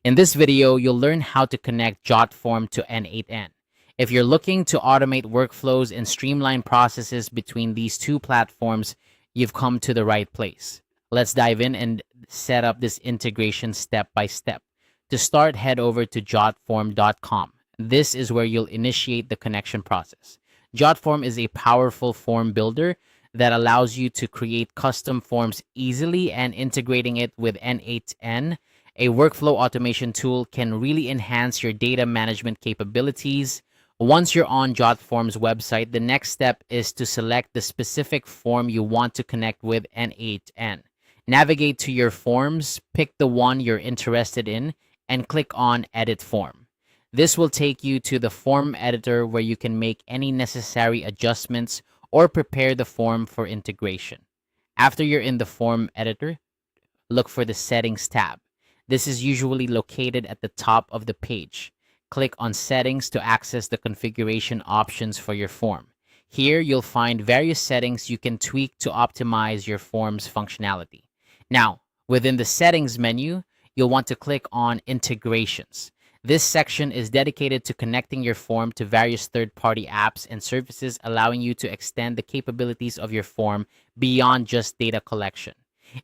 In this video, you'll learn how to connect Jotform to N8N. If you're looking to automate workflows and streamline processes between these two platforms, you've come to the right place. Let's dive in and set up this integration step by step. To start, head over to jotform.com. This is where you'll initiate the connection process. Jotform is a powerful form builder that allows you to create custom forms easily, and integrating it with N8N, a workflow automation tool, can really enhance your data management capabilities. Once you're on Jotform's website, the next step is to select the specific form you want to connect with N8N. Navigate to your forms, pick the one you're interested in, and click on Edit Form. This will take you to the form editor where you can make any necessary adjustments or prepare the form for integration. After you're in the form editor, look for the Settings tab. This is usually located at the top of the page. Click on Settings to access the configuration options for your form. Here, you'll find various settings you can tweak to optimize your form's functionality. Now, within the Settings menu, you'll want to click on Integrations. This section is dedicated to connecting your form to various third-party apps and services, allowing you to extend the capabilities of your form beyond just data collection.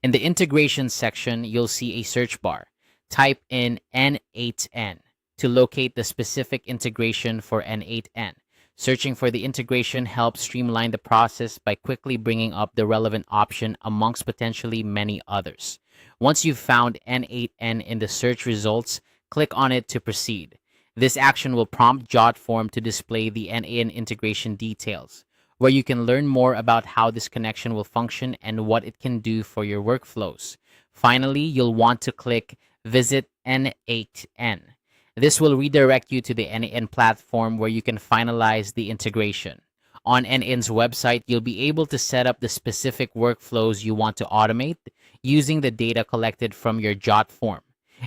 In the Integration section, you'll see a search bar. Type in N8N to locate the specific integration for N8N. Searching for the integration helps streamline the process by quickly bringing up the relevant option amongst potentially many others. Once you've found N8N in the search results, click on it to proceed. This action will prompt Jotform to display the N8N integration details, where you can learn more about how this connection will function and what it can do for your workflows. Finally, you'll want to click Visit N8N. This will redirect you to the N8N platform where you can finalize the integration. On N8N's website, you'll be able to set up the specific workflows you want to automate using the data collected from your Jotform.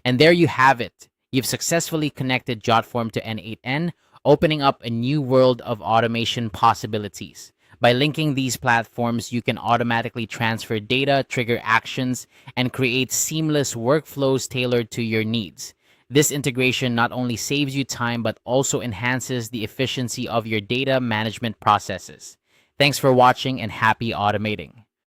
And there you have it. You've successfully connected Jotform to N8N, opening up a new world of automation possibilities. By linking these platforms, you can automatically transfer data, trigger actions, and create seamless workflows tailored to your needs. This integration not only saves you time, but also enhances the efficiency of your data management processes. Thanks for watching, and happy automating.